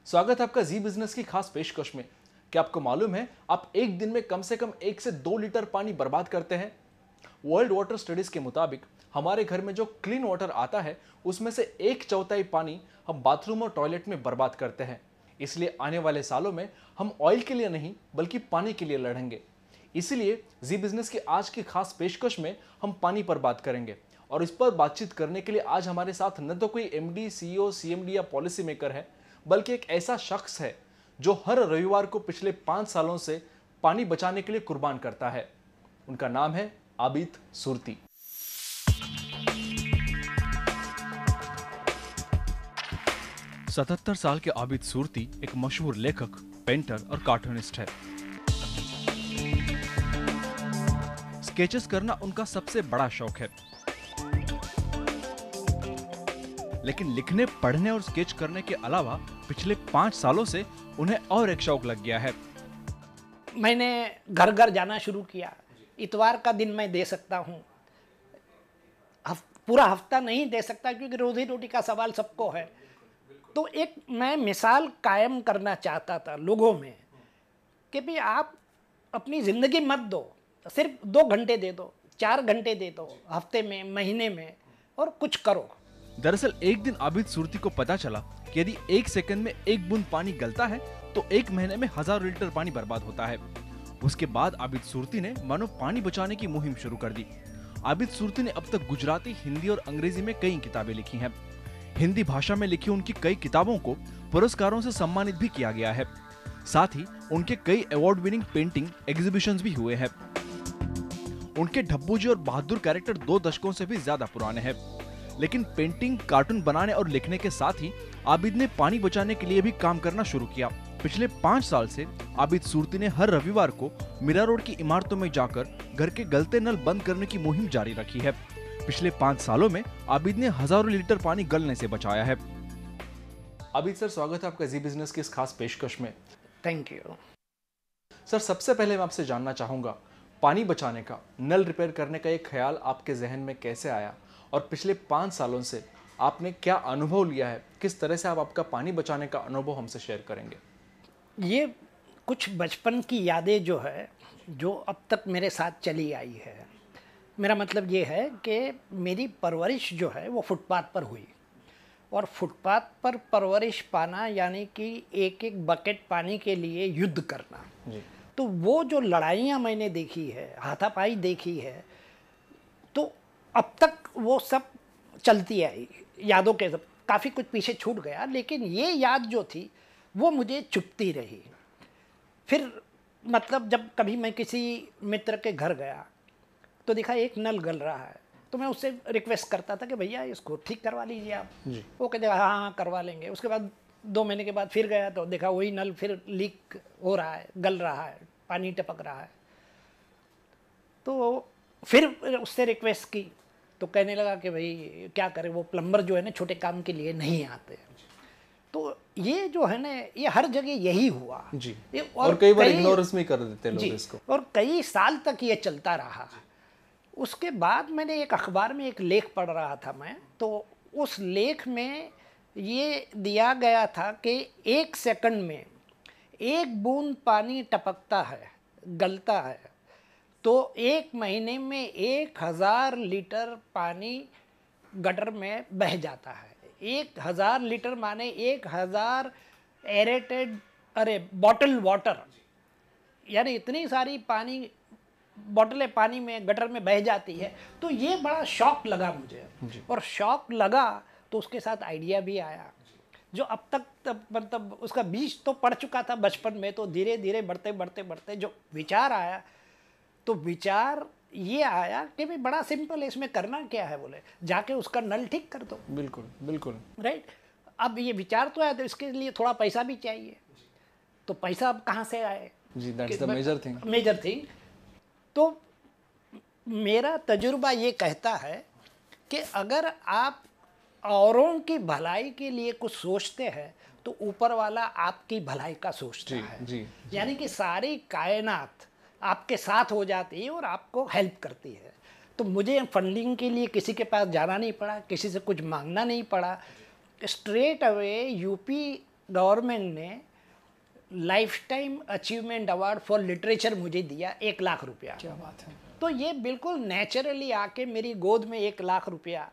स्वागत है आपका जी बिजनेस की खास पेशकश में। क्या आपको मालूम है आप एक दिन में कम से कम 1 से 2 लीटर पानी बर्बाद करते हैं। वर्ल्ड वाटर स्टडीज के मुताबिक हमारे घर में जो क्लीन वाटर आता है उसमें से 1/4 पानी हम बाथरूम और टॉयलेट में बर्बाद करते हैं। इसलिए आने वाले सालों में हम ऑयल के लिए नहीं बल्कि पानी के लिए लड़ेंगे। इसीलिए जी बिजनेस की आज की खास पेशकश में हम पानी पर बात करेंगे और इस पर बातचीत करने के लिए आज हमारे साथ न तो कोई एमडी, सीईओ, सीएमडी या पॉलिसी मेकर है, बल्कि एक ऐसा शख्स है जो हर रविवार को पिछले 5 सालों से पानी बचाने के लिए कुर्बान करता है। उनका नाम है आबिद सुरती। सतहत्तर साल के आबिद सुरती एक मशहूर लेखक, पेंटर और कार्टूनिस्ट है। स्केचेस करना उनका सबसे बड़ा शौक है, लेकिन लिखने, पढ़ने और स्केच करने के अलावा पिछले 5 सालों से उन्हें और एक शौक लग गया है। मैंने घर घर जाना शुरू किया। इतवार का दिन मैं दे सकता हूँ, पूरा हफ्ता नहीं दे सकता क्योंकि रोजी रोटी का सवाल सबको है। तो एक मैं मिसाल कायम करना चाहता था लोगों में कि भाई आप अपनी ज़िंदगी मत दो, सिर्फ 2 घंटे दे दो, 4 घंटे दे दो हफ्ते में, महीने में, और कुछ करो। दरअसल एक दिन आबिद सुरती को पता चला कि यदि 1 सेकंड में 1 बूंद पानी गलता है तो 1 महीने में हजारों लीटर पानी बर्बाद होता है। उसके बाद आबिद सुरती ने मानो पानी बचाने की मुहिम शुरू कर दी। आबिद सुरती ने अब तक गुजराती, हिंदी और अंग्रेजी में कई किताबें लिखी हैं। हिंदी भाषा में लिखी उनकी कई किताबों को पुरस्कारों से सम्मानित भी किया गया है। साथ ही उनके कई अवार्ड विनिंग पेंटिंग एग्जीबिशंस भी हुए हैं। उनके डब्बू जी और बहादुर कैरेक्टर 2 दशकों से भी ज्यादा पुराने हैं। लेकिन पेंटिंग, कार्टून बनाने और लिखने के साथ ही आबिद ने पानी बचाने के लिए भी काम करना शुरू किया। पिछले 5 साल से आबिद सुरती ने हर रविवार को मीरा रोड की इमारतों में जाकर घर के गलते नल बंद करने की मुहिम जारी रखी है। पिछले 5 सालों में आबिद ने हजारों लीटर पानी गलने से बचाया है। आबिद सर, स्वागत है आपका जी बिजनेस की इस खास पेशकश में। थैंक यू सर, सबसे पहले मैं आपसे जानना चाहूंगा, पानी बचाने का, नल रिपेयर करने का ये ख्याल आपके जहन में कैसे आया और पिछले 5 सालों से आपने क्या अनुभव लिया है? किस तरह से आप आपका पानी बचाने का अनुभव हमसे शेयर करेंगे? ये कुछ बचपन की यादें जो है, जो अब तक मेरे साथ चली आई है। मेरा मतलब ये है कि मेरी परवरिश जो है वो फुटपाथ पर हुई, और फुटपाथ पर परवरिश पाना यानी कि एक एक बकेट पानी के लिए युद्ध करना जी। तो वो जो लड़ाइयाँ मैंने देखी है, हाथापाई देखी है, तो अब तक वो सब चलती आई। यादों के सब काफ़ी कुछ पीछे छूट गया, लेकिन ये याद जो थी वो मुझे चुभती रही। फिर मतलब जब कभी मैं किसी मित्र के घर गया तो देखा एक नल गल रहा है, तो मैं उससे रिक्वेस्ट करता था कि भैया इसको ठीक करवा लीजिए आप। वो कहते हाँ हाँ करवा लेंगे। उसके बाद 2 महीने के बाद फिर गया तो देखा वही नल फिर लीक हो रहा है, गल रहा है, पानी टपक रहा है। तो फिर उससे रिक्वेस्ट की तो कहने लगा कि भाई क्या करें, वो प्लम्बर जो है ना छोटे काम के लिए नहीं आते। तो ये जो है ना, ये हर जगह यही हुआ जी। और कई बार इग्नोरेंस भी कर देते लोग इसको, और कई साल तक ये चलता रहा। उसके बाद मैंने एक अखबार में एक लेख पढ़ रहा था मैं, तो उस लेख में ये दिया गया था कि 1 सेकंड में 1 बूंद पानी टपकता है, गलता है, तो 1 महीने में 1000 लीटर पानी गटर में बह जाता है। 1000 लीटर माने 1000 एरेटेड बॉटल वाटर, यानी इतनी सारी पानी बॉटलें पानी में गटर में बह जाती है। तो ये बड़ा शौक लगा मुझे, और शौक लगा तो उसके साथ आइडिया भी आया, जो अब तक मतलब उसका बीज तो पड़ चुका था बचपन में। तो धीरे धीरे बढ़ते बढ़ते बढ़ते जो विचार आया, तो विचार ये आया कि भाई बड़ा सिंपल है, इसमें करना क्या है, बोले जाके उसका नल ठीक कर दो। बिल्कुल बिल्कुल राइट। अब ये विचार तो आया, तो इसके लिए थोड़ा पैसा भी चाहिए। तो पैसा अब कहाँ से आए जी, दैट्स द मेजर थिंग। तो मेरा तजुर्बा ये कहता है कि अगर आप औरों की भलाई के लिए कुछ सोचते हैं तो ऊपर वाला आपकी भलाई का सोचता है जी। यानी कि सारी कायनात आपके साथ हो जाती है और आपको हेल्प करती है। तो मुझे फंडिंग के लिए किसी के पास जाना नहीं पड़ा, किसी से कुछ मांगना नहीं पड़ा। स्ट्रेट अवे यूपी गवर्नमेंट ने life time achievement award for literature मुझे दिया, 1 लाख रुपया। क्या बात है, तो ये बिल्कुल नेचुरली आके मेरी गोद में 1 लाख रुपया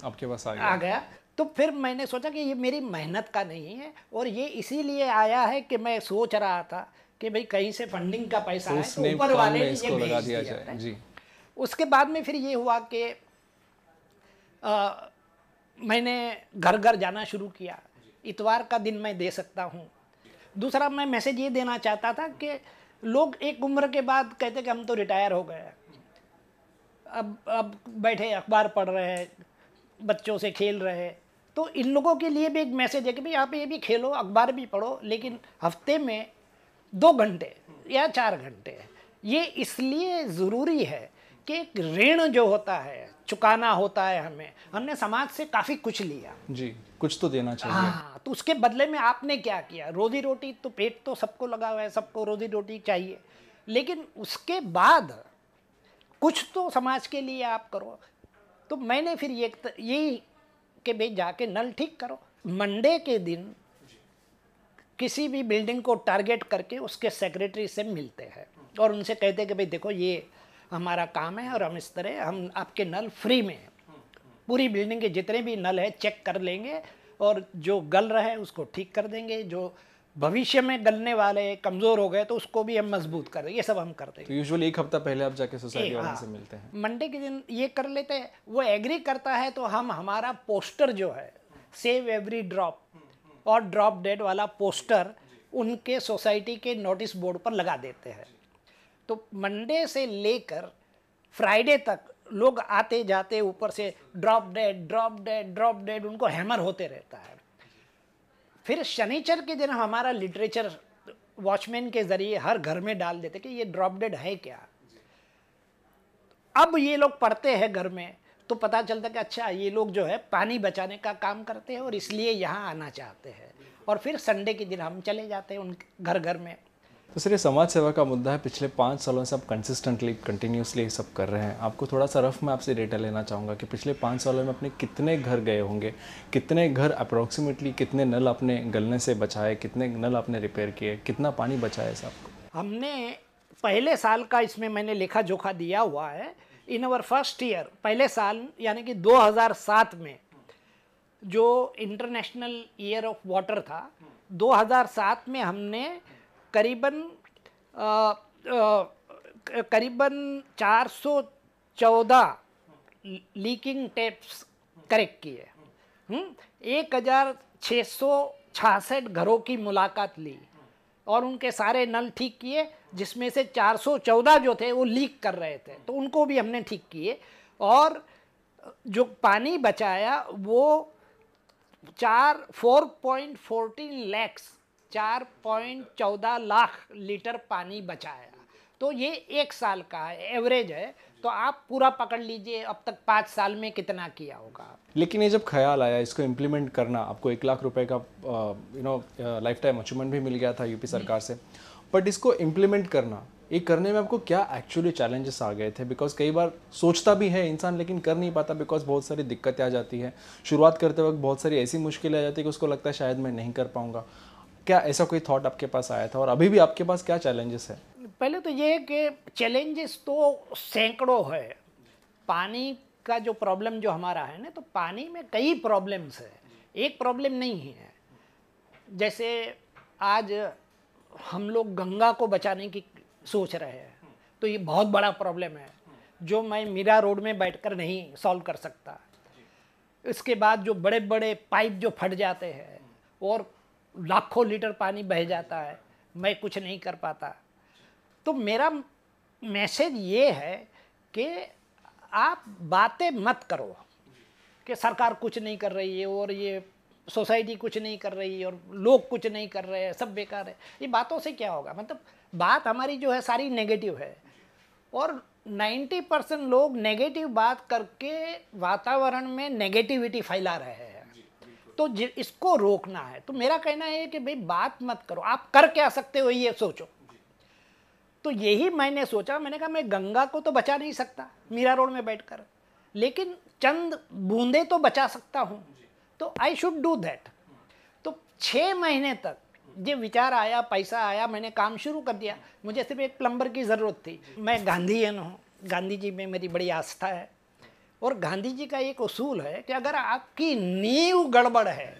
आपके पास आ आ गया। गया। तो फिर मैंने सोचा कि ये मेरी मेहनत का नहीं है, और ये इसीलिए आया है कि मैं सोच रहा था कि भाई कहीं से फंडिंग का पैसा तो है उसने तो ऊपर काम वाले में ने इसको ये लगा भेज दिया दिया जाए है। जी। उसके बाद में फिर ये हुआ कि मैंने घर घर जाना शुरू किया, इतवार का दिन मैं दे सकता हूँ। दूसरा मैं मैसेज ये देना चाहता था कि लोग एक उम्र के बाद कहते कि हम तो रिटायर हो गए, अब बैठे अखबार पढ़ रहे हैं, बच्चों से खेल रहे हैं। तो इन लोगों के लिए भी एक मैसेज है कि भाई आप ये भी खेलो, अखबार भी पढ़ो, लेकिन हफ्ते में 2 घंटे या 4 घंटे। ये इसलिए ज़रूरी है कि एक ऋण जो होता है चुकाना होता है हमें, हमने समाज से काफ़ी कुछ लिया जी, कुछ तो देना चाहिए। हाँ, तो उसके बदले में आपने क्या किया? रोजी रोटी तो पेट तो सबको लगा हुआ है, सबको रोजी रोटी चाहिए, लेकिन उसके बाद कुछ तो समाज के लिए आप करो। तो मैंने फिर यही कि भाई जाके नल ठीक करो। मंडे के दिन किसी भी बिल्डिंग को टारगेट करके उसके सेक्रेटरी से मिलते हैं और उनसे कहते हैं कि भाई देखो ये हमारा काम है और हम इस तरह हम आपके नल फ्री में पूरी बिल्डिंग के जितने भी नल है चेक कर लेंगे, और जो गल रहे हैं उसको ठीक कर देंगे, जो भविष्य में गलने वाले कमज़ोर हो गए तो उसको भी हम मजबूत कर देंगे। ये सब हम कर देंगे। तो यूजुअली एक हफ्ता पहले आप जाके सोसाइटी वालों से मिलते हैं। मंडे के दिन ये कर लेते हैं, वो एग्री करता है तो हम हमारा पोस्टर जो है सेव एवरी ड्रॉप और ड्रॉप डेड वाला पोस्टर उनके सोसाइटी के नोटिस बोर्ड पर लगा देते हैं। तो मंडे से लेकर फ्राइडे तक लोग आते जाते ऊपर से drop dead drop dead drop dead उनको हैमर होते रहता है। फिर शनिचर के दिन हमारा लिटरेचर वॉचमैन के जरिए हर घर में डाल देते कि ये ड्रॉप डेड है क्या। अब ये लोग पढ़ते हैं घर में तो पता चलता कि अच्छा ये लोग जो है पानी बचाने का काम करते हैं और इसलिए यहाँ आना चाहते हैं, और फिर संडे के दिन हम चले जाते हैं उन घर घर में। तो सर ये समाज सेवा का मुद्दा है, पिछले 5 सालों से आप कंसिस्टेंटली कंटिन्यूसली ये सब कर रहे हैं। आपको थोड़ा सा रफ में आपसे डेटा लेना चाहूँगा कि पिछले 5 सालों में अपने कितने घर गए होंगे, कितने घर अप्रोक्सीमेटली, कितने नल आपने गलने से बचाए, कितने नल आपने रिपेयर किए, कितना पानी बचाया साहब? हमने पहले साल का इसमें मैंने लेखा जोखा दिया हुआ है। इन अवर फर्स्ट ईयर, पहले साल यानी कि 2007 में जो इंटरनेशनल ईयर ऑफ वाटर था, 2007 में हमने करीबन 414 लीकिंग टैप्स करेक्ट किए। 1666 घरों की मुलाकात ली और उनके सारे नल ठीक किए, जिसमें से 414 जो थे वो लीक कर रहे थे तो उनको भी हमने ठीक किए, और जो पानी बचाया वो 4.14 लाख 4.14 लाख लीटर पानी बचाया। तो ये 1 साल का है, एवरेज है। तो आप पूरा पकड़ लीजिए अब तक 5 साल में कितना किया होगा। लेकिन ये जब ख्याल आया इसको इम्प्लीमेंट करना, आपको 1 लाख रुपए का लाइफ टाइम अचीवमेंट भी मिल गया था यूपी सरकार से, बट इसको इम्प्लीमेंट करना, ये करने में आपको क्या एक्चुअली चैलेंजेस आ गए थे? बिकॉज कई बार सोचता भी है इंसान लेकिन कर नहीं पाता, बिकॉज बहुत सारी दिक्कतें आ जाती है। शुरुआत करते वक्त बहुत सारी ऐसी मुश्किलें आ जाती है कि उसको लगता है शायद मैं नहीं कर पाऊंगा। क्या ऐसा कोई थॉट आपके पास आया था, और अभी भी आपके पास क्या चैलेंजेस है? पहले तो ये है कि चैलेंजेस तो सैकड़ों है। पानी का जो प्रॉब्लम जो हमारा है ना, तो पानी में कई प्रॉब्लम्स है, एक प्रॉब्लम नहीं है। जैसे आज हम लोग गंगा को बचाने की सोच रहे हैं तो ये बहुत बड़ा प्रॉब्लम है जो मैं मीरा रोड में बैठकर नहीं सॉल्व कर सकता। इसके बाद जो बड़े बड़े पाइप जो फट जाते हैं और लाखों लीटर पानी बह जाता है, मैं कुछ नहीं कर पाता। तो मेरा मैसेज ये है कि आप बातें मत करो कि सरकार कुछ नहीं कर रही है और ये सोसाइटी कुछ नहीं कर रही है और लोग कुछ नहीं कर रहे हैं, सब बेकार है। ये बातों से क्या होगा? मतलब बात हमारी जो है सारी नेगेटिव है, और 90% लोग नेगेटिव बात करके वातावरण में नेगेटिविटी फैला रहे हैं। तो इसको रोकना है। तो मेरा कहना है कि भाई बात मत करो, आप कर क्या सकते हो ये सोचो। तो यही मैंने सोचा, मैंने कहा मैं गंगा को तो बचा नहीं सकता मीरा रोड में बैठकर, लेकिन चंद बूंदे तो बचा सकता हूँ, तो आई शुड डू दैट। तो 6 महीने तक ये विचार आया, पैसा आया, मैंने काम शुरू कर दिया। मुझे सिर्फ एक प्लम्बर की ज़रूरत थी। मैं गांधीयन हूँ, गांधी जी में मेरी बड़ी आस्था है, और गांधी जी का एक उसूल है कि अगर आपकी नींव गड़बड़ है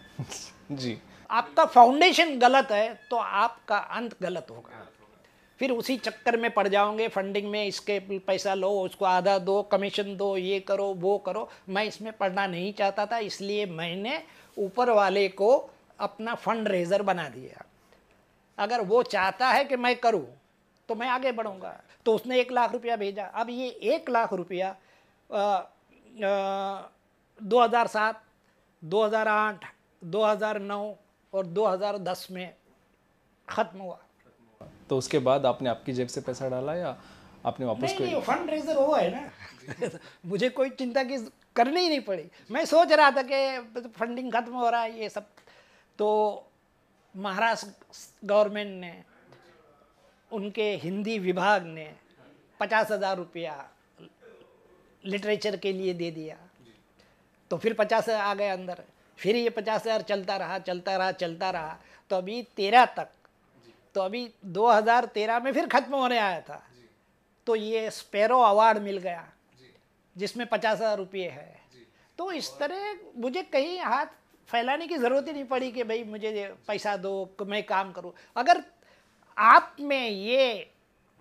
जी, आपका फाउंडेशन गलत है, तो आपका अंत गलत होगा। फिर उसी चक्कर में पड़ जाओगे, फंडिंग में, इसके पैसा लो, उसको आधा दो, कमीशन दो, ये करो वो करो। मैं इसमें पढ़ना नहीं चाहता था, इसलिए मैंने ऊपर वाले को अपना फंड रेजर बना दिया। अगर वो चाहता है कि मैं करूं तो मैं आगे बढ़ूंगा। तो उसने 1 लाख रुपया भेजा। अब ये 1 लाख रुपया 2007, 2008, 2009 और 2010 में ख़त्म हुआ। तो उसके बाद आपने आपकी जेब से पैसा डाला या आपने वापस नहीं कोई? नहीं, फंड रेजर वो है ना मुझे कोई चिंता की करनी ही नहीं पड़ी। मैं सोच रहा था कि फंडिंग खत्म हो रहा है ये सब। तो महाराष्ट्र गवर्नमेंट ने, उनके हिंदी विभाग ने 50,000 रुपया लिटरेचर के लिए दे दिया। तो फिर 50 आ गए अंदर, फिर ये 50,000 चलता रहा चलता रहा चलता रहा, तो अभी 13 तक, तो अभी 2013 में फिर खत्म होने आया था। तो ये स्पैरो अवार्ड मिल गया जिसमें 50,000 रुपये है। तो इस तरह मुझे कहीं हाथ फैलाने की ज़रूरत ही नहीं पड़ी कि भाई मुझे पैसा दो, मैं काम करूं। अगर आप में ये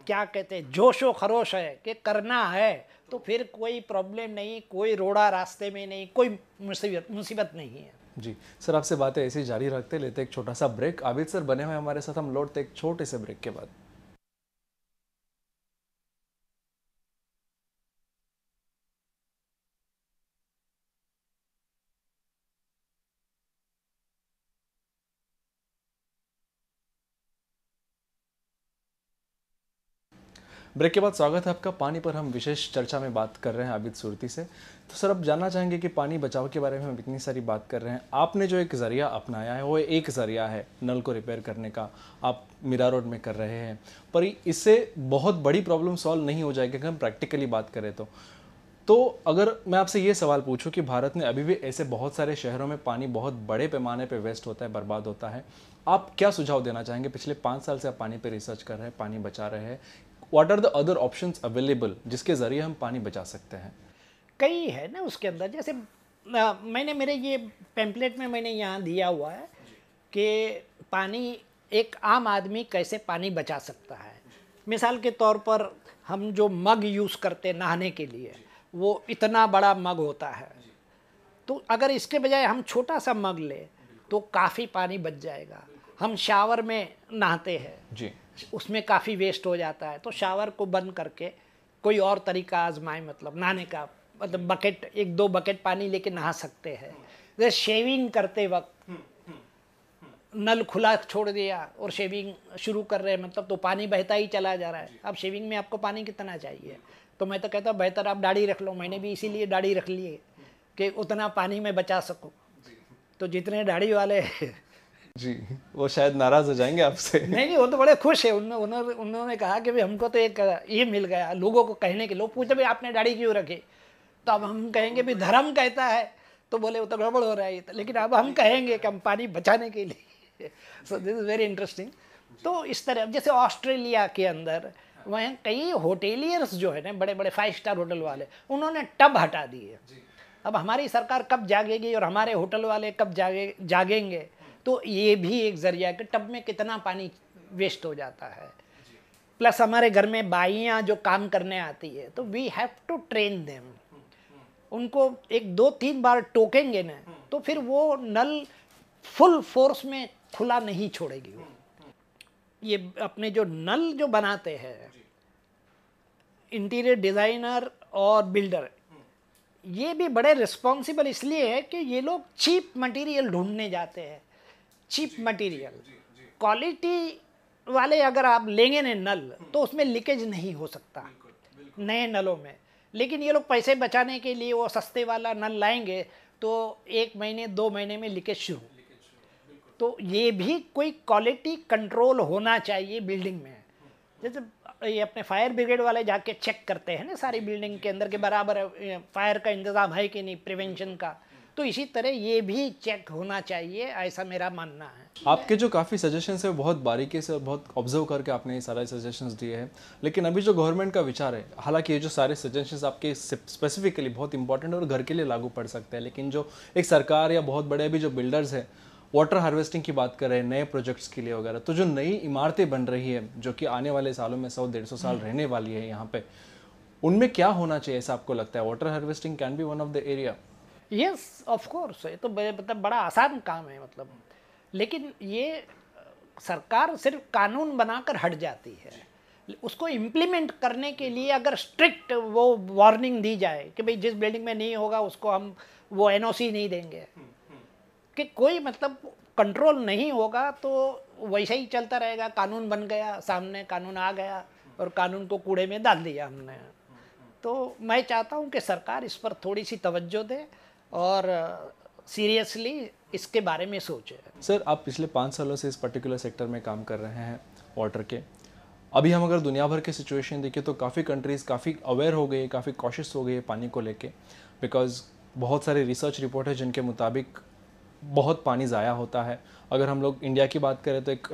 क्या कहते हैं जोशो खरोश है कि करना है, तो फिर कोई प्रॉब्लम नहीं, कोई रोड़ा रास्ते में नहीं, कोई मुसीबत नहीं है। जी सर, आपसे बातें ऐसे ही जारी रखते, लेते एक छोटा सा ब्रेक। आबिद सर बने हुए हमारे साथ, हम लौटते एक छोटे से ब्रेक के बाद। ब्रेक के बाद स्वागत है आपका। पानी पर हम विशेष चर्चा में बात कर रहे हैं आबिद सुरती से। तो सर, अब जानना चाहेंगे कि पानी बचाव के बारे में हम इतनी सारी बात कर रहे हैं, आपने जो एक ज़रिया अपनाया है वो एक ज़रिया है नल को रिपेयर करने का, आप मीरा रोड में कर रहे हैं, पर इससे बहुत बड़ी प्रॉब्लम सॉल्व नहीं हो जाएगी अगर हम प्रैक्टिकली बात करें तो अगर मैं आपसे ये सवाल पूछूं कि भारत में अभी भी ऐसे बहुत सारे शहरों में पानी बहुत बड़े पैमाने पे वेस्ट होता है, बर्बाद होता है, आप क्या सुझाव देना चाहेंगे? पिछले 5 साल से आप पानी पे रिसर्च कर रहे हैं, पानी बचा रहे हैं, what are the other options available जिसके ज़रिए हम पानी बचा सकते हैं? कई है ना उसके अंदर। जैसे मैंने मेरे ये पैम्पलेट में मैंने यहाँ दिया हुआ है कि पानी, एक आम आदमी कैसे पानी बचा सकता है। मिसाल के तौर पर हम जो मग यूज़ करते नहाने के लिए, वो इतना बड़ा मग होता है, तो अगर इसके बजाय हम छोटा सा मग ले तो काफ़ी पानी बच जाएगा। हम शावर में नहाते हैं जी, उसमें काफ़ी वेस्ट हो जाता है, तो शावर को बंद करके कोई और तरीका आजमाएं, मतलब नहाने का, मतलब बकेट, 1-2 बकेट पानी लेके नहा सकते हैं। जैसे शेविंग करते वक्त नल खुला छोड़ दिया और शेविंग शुरू कर रहे हैं, मतलब तो पानी बहता ही चला जा रहा है। अब शेविंग में आपको पानी कितना चाहिए? तो मैं तो कहता हूँ बेहतर आप दाढ़ी रख लो। मैंने भी इसीलिए दाढ़ी रख ली है कि उतना पानी मैं बचा सकूँ। तो जितने दाढ़ी वाले जी, वो शायद नाराज़ हो जाएंगे आपसे। नहीं, वो तो बड़े खुश है। उन्होंने कहा कि भाई हमको तो एक ये मिल गया लोगों को कहने के। लोग पूछते भाई आपने दाढ़ी क्यों रखी? तो अब हम कहेंगे भाई धर्म कहता है, तो बोले वो तो गड़बड़ हो रहा है। लेकिन अब हम कहेंगे कि हम पानी बचाने के लिए। So this is very interesting. तो इस तरह, जैसे ऑस्ट्रेलिया के अंदर वहाँ कई होटेलियर्स जो है ना, बड़े बड़े 5 स्टार होटल वाले, उन्होंने टब हटा दिए। अब हमारी सरकार कब जागेगी और हमारे होटल वाले कब जागेंगे? तो ये भी एक जरिया है कि टब में कितना पानी वेस्ट हो जाता है। प्लस हमारे घर में बाइयाँ जो काम करने आती है, तो we have to train them. उनको 1-2-3 बार टोकेंगे ना, तो फिर वो नल फुल फोर्स में खुला नहीं छोड़ेगी वो। ये अपने जो नल जो बनाते हैं, इंटीरियर डिज़ाइनर और बिल्डर, ये भी बड़े रिस्पॉन्सिबल इसलिए है कि ये लोग चीप मटेरियल ढूंढने जाते हैं। चीप मटेरियल, क्वालिटी वाले अगर आप लेंगे ना नल, तो उसमें लीकेज नहीं हो सकता नए नलों में। लेकिन ये लोग पैसे बचाने के लिए वो सस्ते वाला नल लाएंगे, तो 1 महीने 2 महीने में लीकेज शुरू। तो ये भी कोई क्वालिटी कंट्रोल होना चाहिए बिल्डिंग में। जैसे ये अपने फायर ब्रिगेड वाले जाके चेक करते हैं ना सारी बिल्डिंग के अंदर के बराबर फायर का इंतज़ाम है कि नहीं, प्रिवेंशन का। तो इसी तरह ये भी चेक होना चाहिए, ऐसा मेरा मानना है। आपके जो काफ़ी सजेशंस है वो बहुत बारीकी से और बहुत ऑब्जर्व करके आपने ये सारे सजेशंस दिए हैं, लेकिन अभी जो गवर्नमेंट का विचार है, हालांकि ये जो सारे सजेशंस आपके स्पेसिफिकली बहुत इंपॉर्टेंट और घर के लिए लागू पड़ सकते हैं, लेकिन जो एक सरकार या बहुत बड़े अभी जो बिल्डर्स हैं वाटर हार्वेस्टिंग की बात कर रहे हैं नए प्रोजेक्ट्स के लिए वगैरह, तो जो नई इमारतें बन रही है जो कि आने वाले सालों में 100-150 साल रहने वाली है यहाँ पे, उनमें क्या होना चाहिए ऐसा आपको लगता है? Water harvesting can be one of the area. Yes of course, ये तो मतलब बड़ा आसान काम है मतलब, लेकिन ये सरकार सिर्फ कानून बनाकर हट जाती है। उसको इम्प्लीमेंट करने के लिए अगर स्ट्रिक्ट वो वार्निंग दी जाए कि भाई जिस बिल्डिंग में नहीं होगा उसको हम वो एनओसी नहीं देंगे, कि कोई मतलब कंट्रोल नहीं होगा तो वैसे ही चलता रहेगा। कानून बन गया, सामने कानून आ गया और कानून को कूड़े में डाल दिया हमने। तो मैं चाहता हूँ कि सरकार इस पर थोड़ी सी तवज्जो दे और सीरियसली इसके बारे में सोचे। सर, आप पिछले 5 सालों से इस पर्टिकुलर सेक्टर में काम कर रहे हैं वाटर के। अभी हम अगर दुनिया भर की सिचुएशन देखें तो काफ़ी कंट्रीज़ काफ़ी अवेयर हो गई, काफ़ी कॉशियस हो गई है पानी को लेके, बिकॉज बहुत सारे रिसर्च रिपोर्ट है जिनके मुताबिक बहुत पानी ज़ाया होता है। अगर हम लोग इंडिया की बात करें तो एक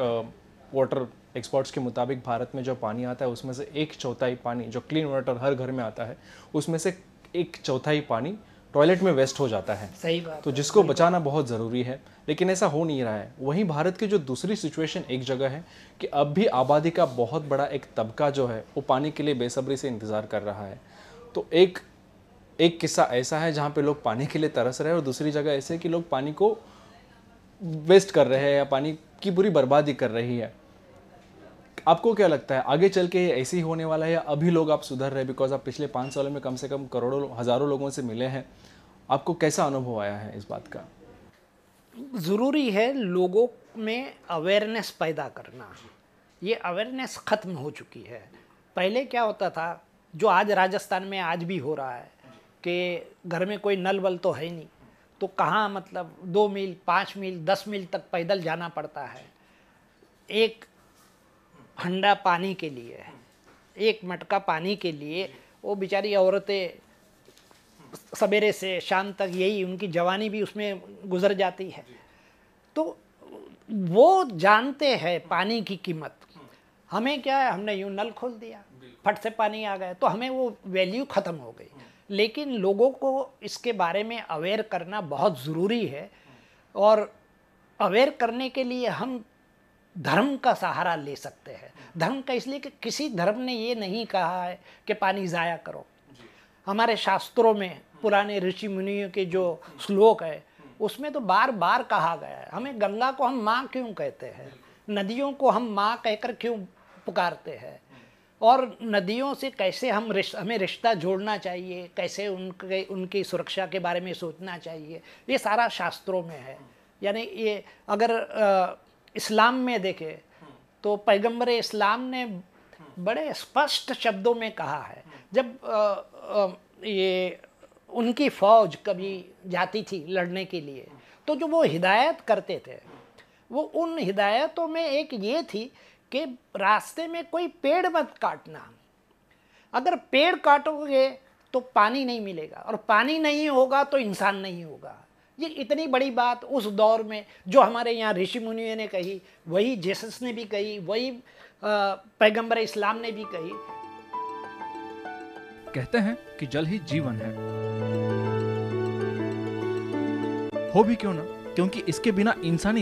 वाटर एक्सपर्ट्स के मुताबिक भारत में जो पानी आता है उसमें से 1/4 पानी जो क्लीन वाटर हर घर में आता है उसमें से 1/4 पानी टॉयलेट में वेस्ट हो जाता है। सही बात। तो जिसको बचाना बहुत ज़रूरी है, लेकिन ऐसा हो नहीं रहा है। वहीं भारत की जो दूसरी सिचुएशन एक जगह है कि अब भी आबादी का बहुत बड़ा एक तबका जो है वो पानी के लिए बेसब्री से इंतज़ार कर रहा है। तो एक किस्सा ऐसा है जहाँ पे लोग पानी के लिए तरस रहे हैं और दूसरी जगह ऐसे है कि लोग पानी को वेस्ट कर रहे हैं या पानी की बुरी बर्बादी कर रही है। आपको क्या लगता है आगे चल के ये ऐसे ही होने वाला है या अभी लोग आप सुधर रहे? बिकॉज आप पिछले 5 सालों में कम से कम करोड़ों हज़ारों लोगों से मिले हैं, आपको कैसा अनुभव आया है इस बात का? ज़रूरी है लोगों में अवेयरनेस पैदा करना। ये अवेयरनेस ख़त्म हो चुकी है। पहले क्या होता था, जो आज राजस्थान में आज भी हो रहा है कि घर में कोई नल वल तो है नहीं, तो कहाँ मतलब 2 मील 5 मील 10 मील तक पैदल जाना पड़ता है एक हंडा पानी के लिए, एक मटका पानी के लिए। वो बेचारी औरतें सवेरे से शाम तक यही, उनकी जवानी भी उसमें गुजर जाती है। तो वो जानते हैं पानी की कीमत। हमें क्या है, हमने यूँ नल खोल दिया, फट से पानी आ गया, तो हमें वो वैल्यू ख़त्म हो गई। लेकिन लोगों को इसके बारे में अवेयर करना बहुत ज़रूरी है, और अवेयर करने के लिए हम धर्म का सहारा ले सकते हैं। धर्म का इसलिए कि किसी धर्म ने ये नहीं कहा है कि पानी ज़ाया करो। हमारे शास्त्रों में पुराने ऋषि मुनियों के जो श्लोक है उसमें तो बार बार कहा गया है। हमें गंगा को हम माँ क्यों कहते हैं, नदियों को हम माँ कहकर क्यों पुकारते हैं, और नदियों से कैसे हमें रिश्ता जोड़ना चाहिए, कैसे उनकी सुरक्षा के बारे में सोचना चाहिए, ये सारा शास्त्रों में है। यानी ये अगर इस्लाम में देखें तो पैगंबर इस्लाम ने बड़े स्पष्ट शब्दों में कहा है, जब ये उनकी फ़ौज कभी जाती थी लड़ने के लिए तो जो वो हिदायत करते थे, वो उन हिदायतों में एक ये थी कि रास्ते में कोई पेड़ मत काटना। अगर पेड़ काटोगे तो पानी नहीं मिलेगा, और पानी नहीं होगा तो इंसान नहीं होगा। ये इतनी बड़ी बात उस दौर में जो हमारे यहाँ ऋषि मुनियों ने कही, वही जीसस ने भी कही, वही पैगंबर इस्लाम ने भी कही। कहते हैं कि जल ही जीवन है। हो भी क्यों ना, क्योंकि इसके बिना इंसानी